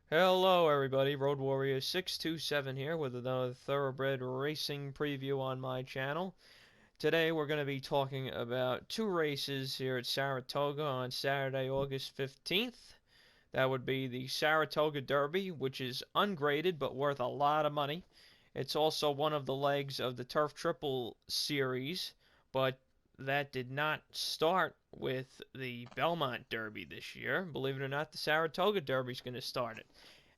Hello everybody, Road Warrior 627 here with another thoroughbred racing preview on my channel. Today we're going to be talking about two races here at Saratoga on Saturday, August 15th. That would be the Saratoga Derby, which is ungraded but worth a lot of money. It's also one of the legs of the Turf Triple series, but that did not start with the Belmont Derby this year. Believe it or not, the Saratoga Derby is going to start it.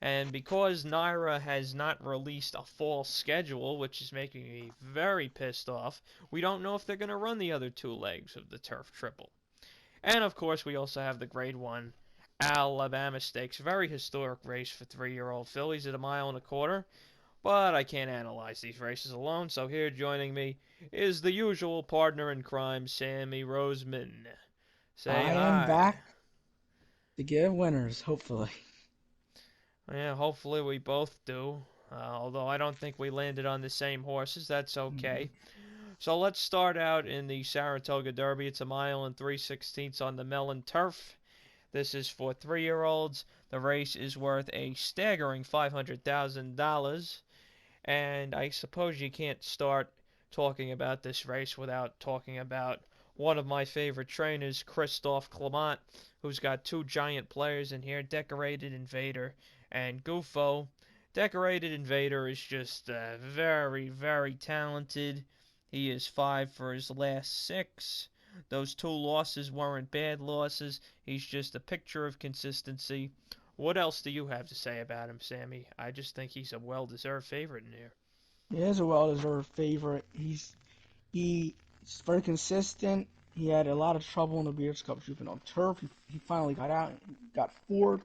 And because NYRA has not released a fall schedule, which is making me very pissed off, we don't know if they're going to run the other two legs of the Turf Triple. And of course, we also have the Grade 1 Alabama Stakes. Very historic race for 3-year-old fillies at a mile and a quarter. But I can't analyze these races alone, so here joining me is the usual partner in crime, Sammy Roseman. Say I am hi. back to give winners, hopefully. Yeah, hopefully we both do. Although I don't think we landed on the same horses, that's okay. So let's start out in the Saratoga Derby. It's a mile and 3/16 on the melon turf. This is for 3-year-olds. The race is worth a staggering $500,000. And I suppose you can't start talking about this race without talking about one of my favorite trainers, Christophe Clement, who's got two giant players in here, Decorated Invader and Gufo. Decorated Invader is just very, very talented. He is 5 for his last 6. Those 2 losses weren't bad losses. He's just a picture of consistency. What else do you have to say about him, Sammy? I just think he's a well-deserved favorite in here. He is a well-deserved favorite. He's very consistent. He had a lot of trouble in the Beers Cup shooting on turf. He finally got out, and got forward.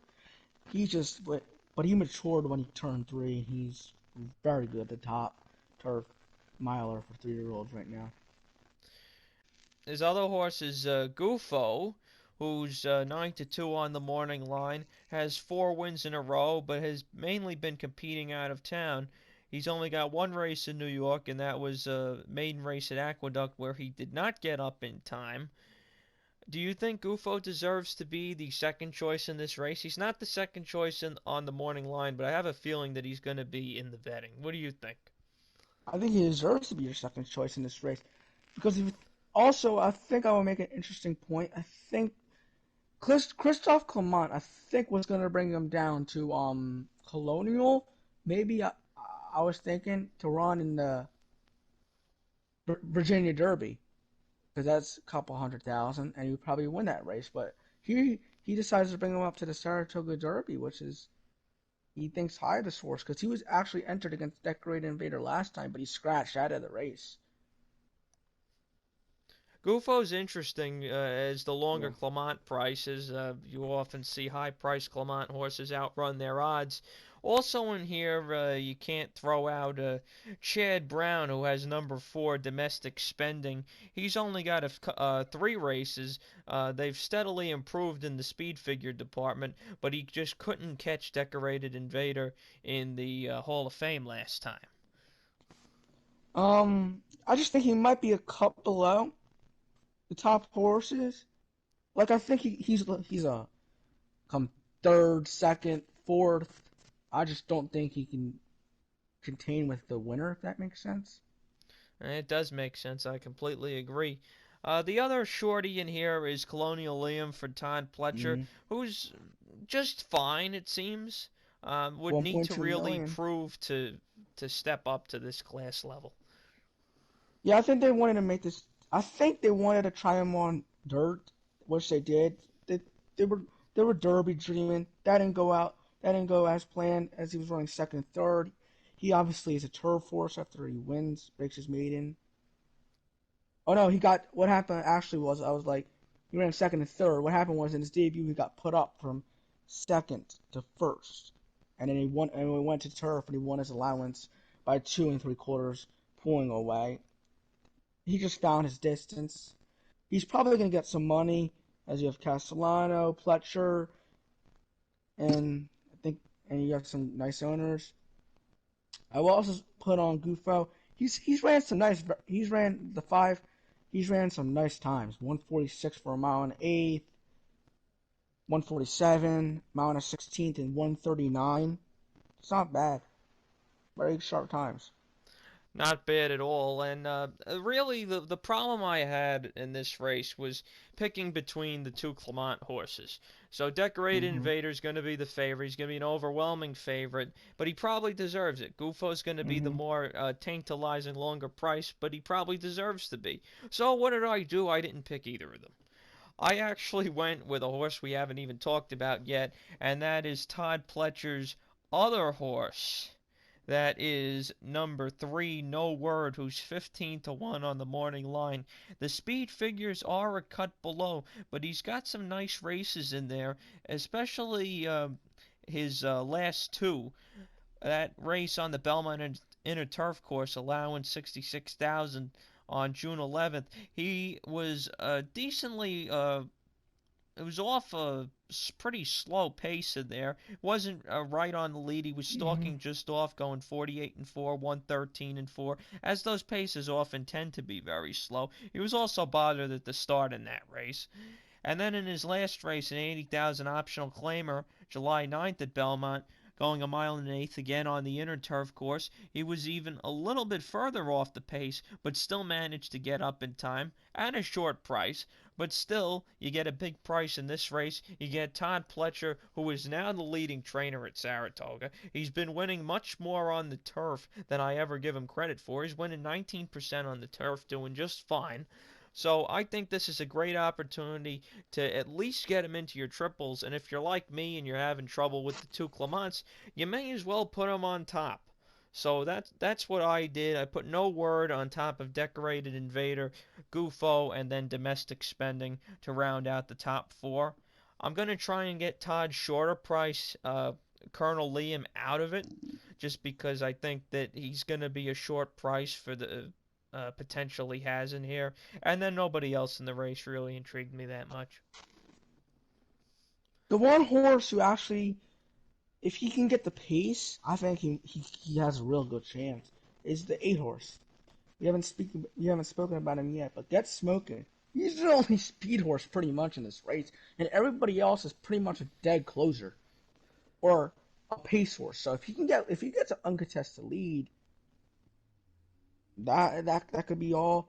He just, but he matured when he turned 3. He's very good at the top turf miler for 3-year-olds right now. His other horse is Gufo, who's 9-2 on the morning line, has 4 wins in a row, but has mainly been competing out of town. He's only got one race in New York, and that was a maiden race at Aqueduct where he did not get up in time. Do you think Gufo deserves to be the second choice in this race? He's not the second choice on the morning line, but I have a feeling that he's going to be in the betting. What do you think? I think he deserves to be your second choice in this race because also I think I will make an interesting point. I think Christophe Clement, I think, was gonna bring him down to Colonial. Maybe I was thinking to run in the Virginia Derby because that's a couple 100,000, and he would probably win that race. But he decides to bring him up to the Saratoga Derby, which is he thinks high of the source because he was actually entered against Decorated Invader last time, but he scratched out of the race. Gufo's interesting as the longer Yeah. Clement prices. You often see high-priced Clement horses outrun their odds. Also in here, you can't throw out Chad Brown, who has number 4 domestic spending. He's only got 3 races. They've steadily improved in the speed figure department, but he just couldn't catch Decorated Invader in the Hall of Fame last time. I just think he might be a cut below the top horses. Like I think he's a come third, second, fourth. I just don't think he can contain with the winner, if that makes sense. It does make sense. I completely agree. The other shorty in here is Colonial Liam for Todd Pletcher, Mm-hmm. who's just fine, it seems. Would need to 1.2 really million. prove to step up to this class level. Yeah, I think they wanted to make this. I think they wanted to try him on dirt, which they did. They they were they were Derby dreaming. That didn't go out. That didn't go as planned. As he was running second and third. He obviously is a turf horse after he wins, breaks his maiden. Oh no, he got what happened actually was I was like he ran second and third. What happened was in his debut he got put up from second to first. And then he won and we went to turf and he won his allowance by 2 3/4 pulling away. He just found his distance. He's probably gonna get some money as you have Castellano, Pletcher, and I think and you got some nice owners. I will also put on Gufo. He's ran some nice. He's ran the 5. He's ran some nice times. 146 for a mile and eighth. 147, mile and a 16th, and 139. It's not bad. Very sharp times. Not bad at all. And really, the problem I had in this race was picking between the two Clement horses. So Decorated Hmm. Invader's going to be the favorite. He's going to be an overwhelming favorite, but he probably deserves it. Gufo's going to be the Hmm. more tantalizing, longer price, but he probably deserves to be. So what did I do? I didn't pick either of them. I actually went with a horse we haven't even talked about yet, and that is Todd Pletcher's other horse. That is number 3, No Word, who's 15 to 1 on the morning line. The speed figures are a cut below, but he's got some nice races in there, especially his last two. That race on the Belmont Inner Turf course, allowing 66,000 on June 11th. He was decently it was off a pretty slow pace in there. Wasn't right on the lead. He was Hmm. stalking just off, going 48 and 4, 113 and 4, as those paces often tend to be very slow. He was also bothered at the start in that race. And then in his last race, an 80,000 optional claimer, July 9th at Belmont, going a mile and an eighth again on the inner turf course, he was even a little bit further off the pace, but still managed to get up in time at a short price. But still, you get a big price in this race. You get Todd Pletcher, who is now the leading trainer at Saratoga. He's been winning much more on the turf than I ever give him credit for. He's winning 19% on the turf, doing just fine. So I think this is a great opportunity to at least get him into your triples. And if you're like me and you're having trouble with the two Clements, you may as well put him on top. So that's what I did. I put No Word on top of Decorated Invader, Gufo, and then Domestic Spending to round out the top four. I'm gonna try and get Todd's shorter price, Colonel Liam, out of it, just because I think that he's gonna be a short price for the potential he has in here. And then nobody else in the race really intrigued me that much. The one horse who actually, if he can get the pace, I think he has a real good chance. Is the 8 horse. We haven't spoken about him yet, but Get Smoking. He's the only speed horse pretty much in this race, and everybody else is pretty much a dead closer or a pace horse. So if he gets an uncontested lead, that could be all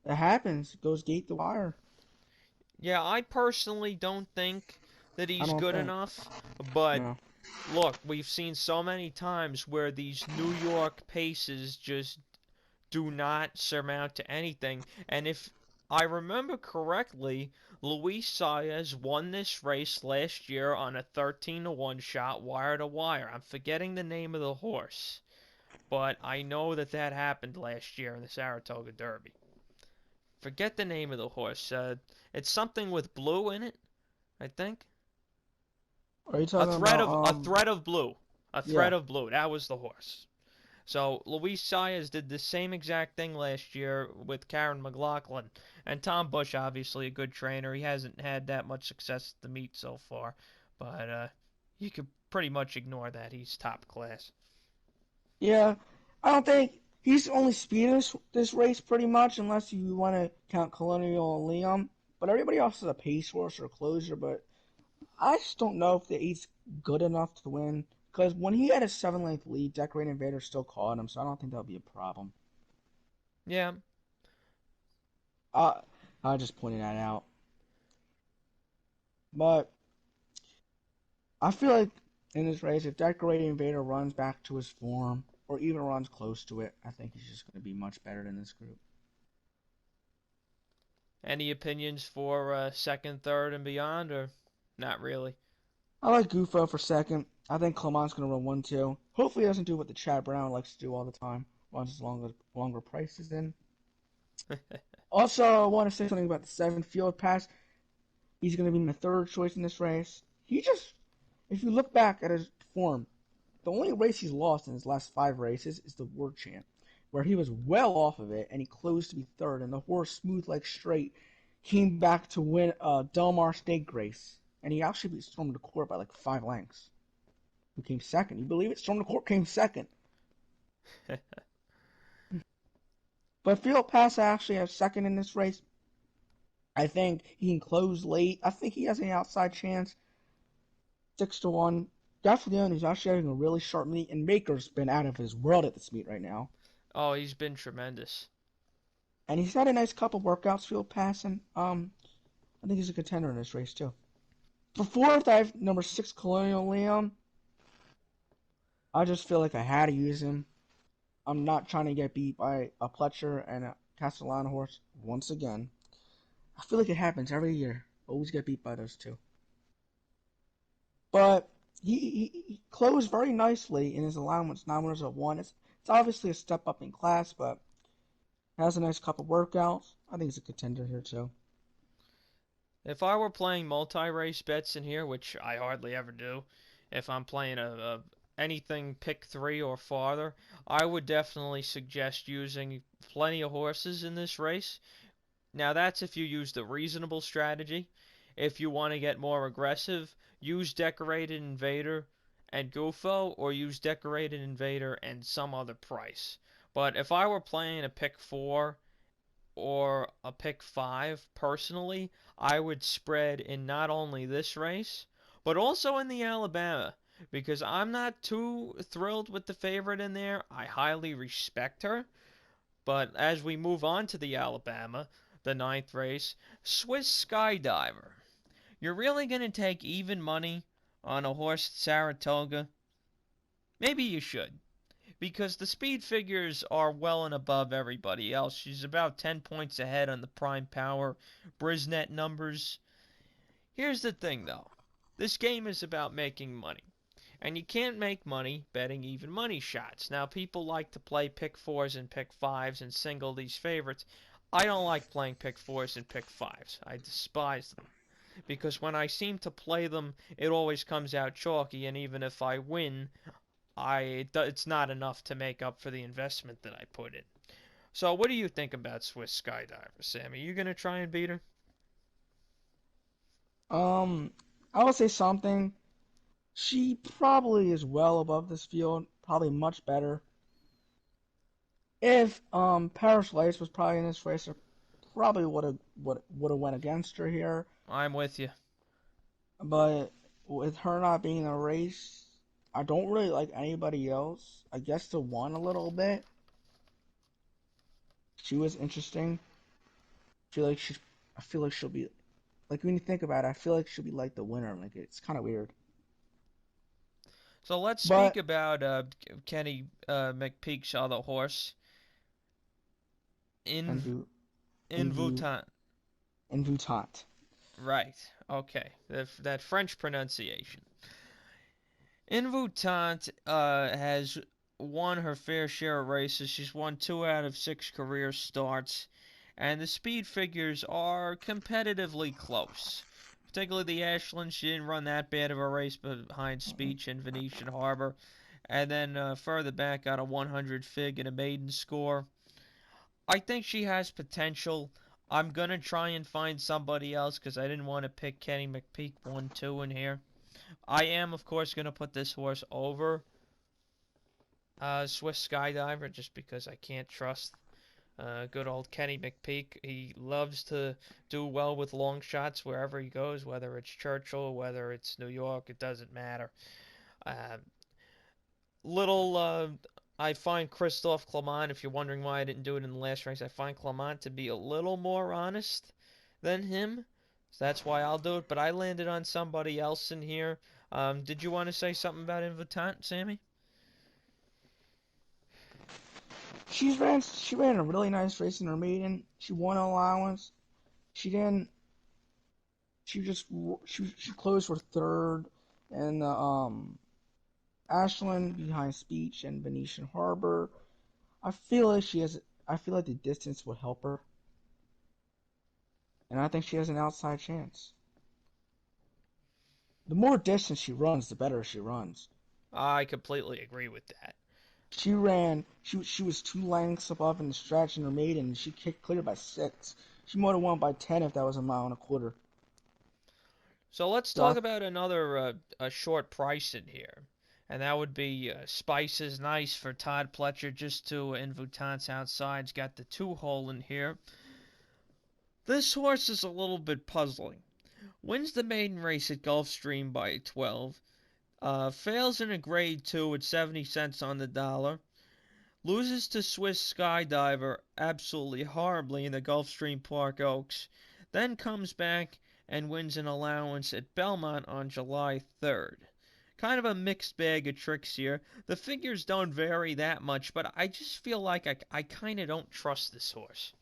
that happens. It goes gate to wire. Yeah, I personally don't think that I he's don't good think. enough, but No. look, we've seen so many times where these New York paces just do not surmount to anything. And if I remember correctly, Luis Saez won this race last year on a 13 to 1 shot wire to wire. I'm forgetting the name of the horse, but I know that that happened last year in the Saratoga Derby. Forget the name of the horse. It's something with blue in it, I think. Are you A talking thread about of a thread of blue. A yeah. thread of blue. That was the horse. So Luis Saez did the same exact thing last year with Karen McLaughlin, and Tom Bush, obviously a good trainer. He hasn't had that much success at the meet so far, but you could pretty much ignore that. He's top class. Yeah, I don't think he's only speeding this race pretty much, unless you want to count Colonial and Liam. But everybody else is a pace horse or a closer. But I just don't know if he's good enough to win. Because when he had a 7 length lead, Decorated Invader still caught him, so I don't think that'll be a problem. Yeah, Uh, I just pointed that out. But I feel like in this race, if Decorated Invader runs back to his form, or even runs close to it, I think he's just going to be much better than this group. any opinions for second, third, and beyond, or not really? I like Gufo for second. I think Clement's going to run 1-2. Hopefully, he doesn't do what the Chad Brown likes to do all the time. Runs his longer prices in. Also, I want to say something about the 7th Field Pass. He's going to be my third choice in this race. If you look back at his form, the only race he's lost in his last 5 races is the Word Champ, where he was well off of it and he closed to be third, and the horse Smooth Like Straight came back to win a Del Mar Stake race, and he actually beat Storm Court by like 5 lengths. Who came second? You believe it? Storm Court came second. But Field Pass actually has second in this race. I think he can close late. I think he has an outside chance. 6-1. Gaffalione is actually having a really sharp meet, and Maker's been out of his world at this meet right now. Oh, he's been tremendous. And he's had a nice couple workouts, field passing. I think he's a contender in this race too. For fourth, I have number 6 Colonial Leon. I just feel like I had to use him. I'm not trying to get beat by a Pletcher and a Castellano horse once again. I feel like it happens every year. Always get beat by those two. But he closed very nicely in his allowance, 9 winners of 1. It's obviously a step up in class, but has a nice couple workouts. I think he's a contender here too. If I were playing multi-race bets in here, which I hardly ever do, if I'm playing anything pick 3 or farther, I would definitely suggest using plenty of horses in this race. Now that's if you use the reasonable strategy. If you want to get more aggressive, use Decorated Invader and Gufo, or use Decorated Invader and some other price. But if I were playing a pick 4 or a pick 5, personally, I would spread in not only this race, but also in the Alabama, because I'm not too thrilled with the favorite in there. I highly respect her. But as we move on to the Alabama, the ninth race, Swiss Skydiver. You're really going to take even money on a horse at Saratoga? Maybe you should, because the speed figures are well and above everybody else. She's about 10 points ahead on the prime power Brisnet numbers. Here's the thing, though. This game is about making money. And you can't make money betting even money shots. Now, people like to play pick 4s and pick 5s and single these favorites. I don't like playing pick 4s and pick 5s. I despise them. Because when I seem to play them, it always comes out chalky, and even if I win, it's not enough to make up for the investment that I put in. So what do you think about Swiss Skydiver, Sammy? You gonna try and beat her? Um, I would say something. She probably is well above this field, probably much better. If Paris Lace was probably in this race, I probably would have went against her here. I'm with you. But with her not being in a race, I don't really like anybody else. I guess the one a little bit. She was interesting. I feel like she, I feel like she'll be like when you think about it, I feel like she'll be like the winner. Like it's kind of weird. So let's speak But about Kenny McPeak's other horse, and In Vu and Vu Invitant. and Vuittant. Right. Okay. That French pronunciation. Invitant has won her fair share of races. She's won 2 out of 6 career starts, and the speed figures are competitively close. Particularly the Ashland, she didn't run that bad of a race behind Speech and Venetian Harbor. And then further back got a 100 fig and a maiden score. I think she has potential. I'm going to try and find somebody else because I didn't want to pick Kenny McPeak 1-2 in here. I am, of course, going to put this horse over Swiss Skydiver just because I can't trust good old Kenny McPeak. He loves to do well with long shots wherever he goes, whether it's Churchill, whether it's New York, it doesn't matter. Uh, little, I find Christophe Clement, if you're wondering why I didn't do it in the last race, I find Clement to be a little more honest than him. So that's why I'll do it, but I landed on somebody else in here. Did you want to say something about Invitant, Sammy? She ran a really nice race in her maiden. She won an allowance. She didn't. She just she closed for third in the Ashland behind Speech and Venetian Harbor. I feel like she has. I feel like the distance would help her, and I think she has an outside chance. The more distance she runs, the better she runs. I completely agree with that. She ran. She was 2 lengths above in the stretch in her maiden, and she kicked clear by 6. She might have won by 10 if that was a mile and a quarter. So let's So talk about another a short price in here. And that would be Spice is Nice for Todd Pletcher, just to Invitant's outside. It's got the 2 hole in here. This horse is a little bit puzzling. Wins the maiden race at Gulfstream by 12. Fails in a grade 2 at 70 cents on the dollar. Loses to Swiss Skydiver absolutely horribly in the Gulfstream Park Oaks. Then comes back and wins an allowance at Belmont on July 3rd. Kind of a mixed bag of tricks here. The figures don't vary that much, but I just feel like I kind of don't trust this horse.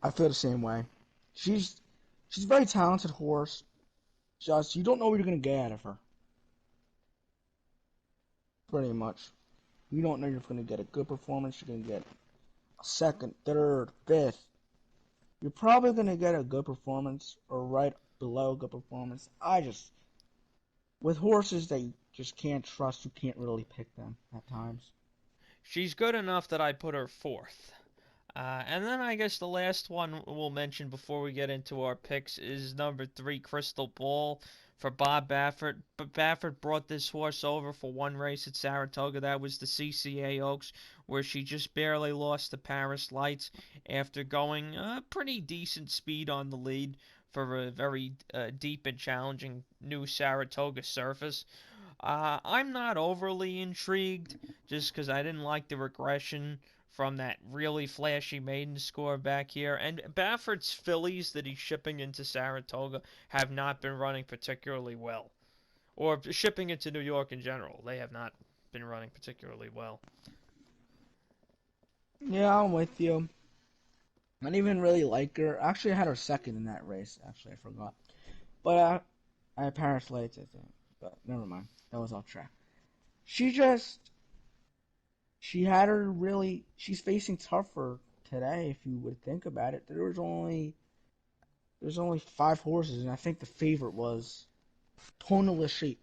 I feel the same way. She's she's a very talented horse. Just you don't know what you're gonna get out of her. Pretty much. You don't know you're gonna get a good performance. You're gonna get a second, third, fifth. You're probably gonna get a good performance or right below good performance. With horses that you just can't trust, you can't really pick them at times. She's good enough that I put her fourth. And then I guess the last one we'll mention before we get into our picks is number 3, Crystal Ball for Bob Baffert. But Baffert brought this horse over for one race at Saratoga. That was the CCA Oaks, where she just barely lost to Paris Lights after going pretty decent speed on the lead for a very deep and challenging new Saratoga surface. I'm not overly intrigued just because I didn't like the regression from that really flashy maiden score back here. And Baffert's fillies that he's shipping into Saratoga have not been running particularly well. Or shipping into New York in general. They have not been running particularly well. Yeah, I'm with you. I didn't even really like her. Actually, I had her second in that race. Actually, I forgot. But I had Paris Lights, I think. But never mind. That was off track. She just she had her really. She's facing tougher today, if you would think about it. There's only 5 horses, and I think the favorite was Tonalist Sheep,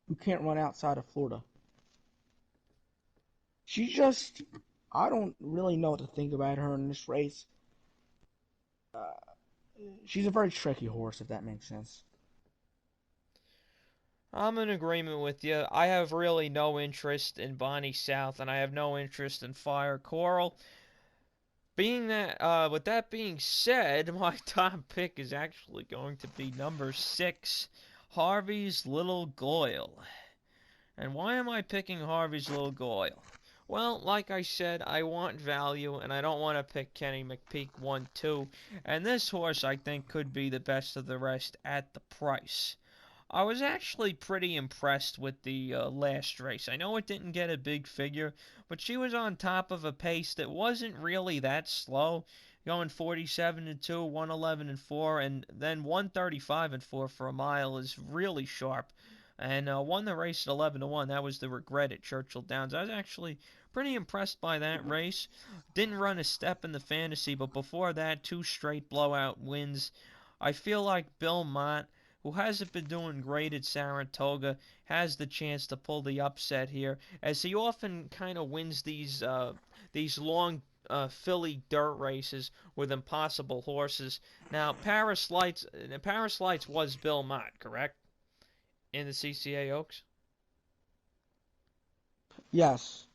who can't run outside of Florida. She just, I don't really know what to think about her in this race. Uh, she's a very tricky horse, if that makes sense. I'm in agreement with you. I have really no interest in Bonnie South, and I have no interest in Fire Coral. With that being said, my top pick is actually going to be number 6, Harvey's Little Goyle. And why am I picking Harvey's Little Goyle? Well, like I said, I want value, and I don't want to pick Kenny McPeak 1-2. And this horse, I think, could be the best of the rest at the price. I was actually pretty impressed with the last race. I know it didn't get a big figure, but she was on top of a pace that wasn't really that slow, going 47-2, 111-4, and then 135-4 for a mile is really sharp. And won the race at 11-1. That was the regret at Churchill Downs. I was actually pretty impressed by that race. Didn't run a step in the fantasy, but before that, 2 straight blowout wins. I feel like Bill Mott, who hasn't been doing great at Saratoga, has the chance to pull the upset here, as he often kind of wins these long filly dirt races with impossible horses. Now, Paris Lights was Bill Mott, correct? In the CCA Oaks? Yes.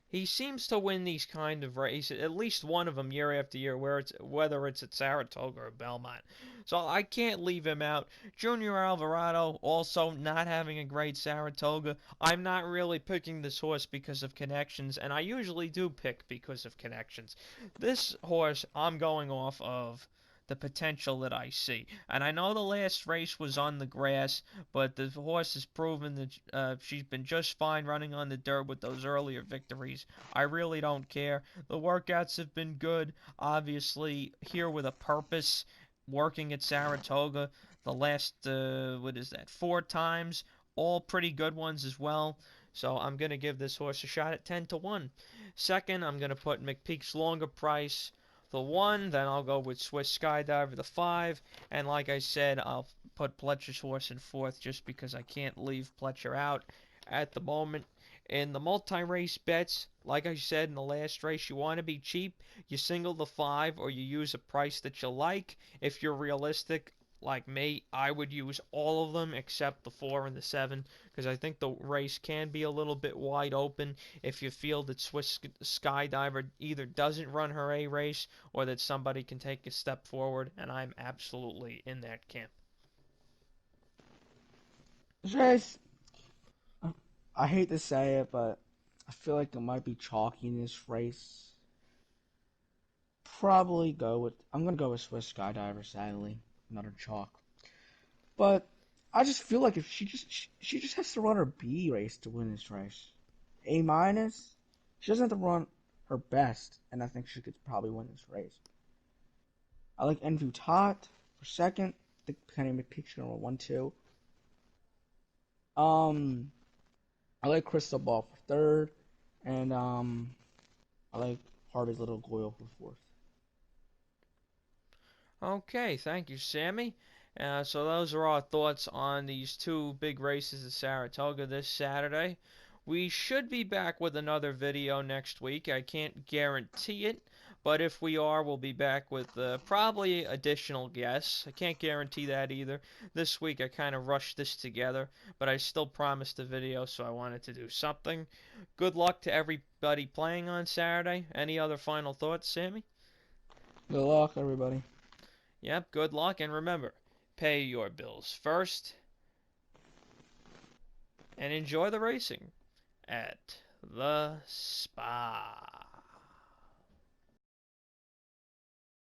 He seems to win these kind of races, at least one of them year after year, whether it's at Saratoga or Belmont. So I can't leave him out. Junior Alvarado also not having a great Saratoga. I'm not really picking this horse because of connections, and I usually do pick because of connections. This horse, I'm going off of the potential that I see. And I know the last race was on the grass, but the horse has proven that she's been just fine running on the dirt with those earlier victories. I really don't care. The workouts have been good. Obviously, here with a purpose, working at Saratoga the last, 4 times. All pretty good ones as well. So I'm going to give this horse a shot at 10-1. Second, I'm going to put McPeak's Longer Price the 1, then I'll go with Swiss Skydiver the 5, and like I said, I'll put Pletcher's horse in 4th just because I can't leave Pletcher out at the moment. In the multi-race bets, like I said in the last race, you want to be cheap, you single the 5 or you use a price that you like. If you're realistic, like me, I would use all of them except the 4 and the 7 because I think the race can be a little bit wide open if you feel that Swiss Skydiver either doesn't run her A race or that somebody can take a step forward, and I'm absolutely in that camp. This race, I hate to say it, but I feel like it might be chalky in this race. I'm gonna go with Swiss Skydiver, sadly. Another chalk. But I just feel like if she just has to run her B race to win this race. A minus, she doesn't have to run her best, and I think she could probably win this race. I like Invitant for second. I think Penny McPeak's gonna run 1-2. Um, I like Crystal Ball for third, and I like Harvey's Little Goyle for fourth. Okay, thank you, Sammy. So those are our thoughts on these two big races at Saratoga this Saturday. We should be back with another video next week. I can't guarantee it, but if we are, we'll be back with probably additional guests. I can't guarantee that either. This week I kind of rushed this together, but I still promised a video, so I wanted to do something. Good luck to everybody playing on Saturday. Any other final thoughts, Sammy? Good luck, everybody. Yep, good luck, and remember, pay your bills first, and enjoy the racing at the spa.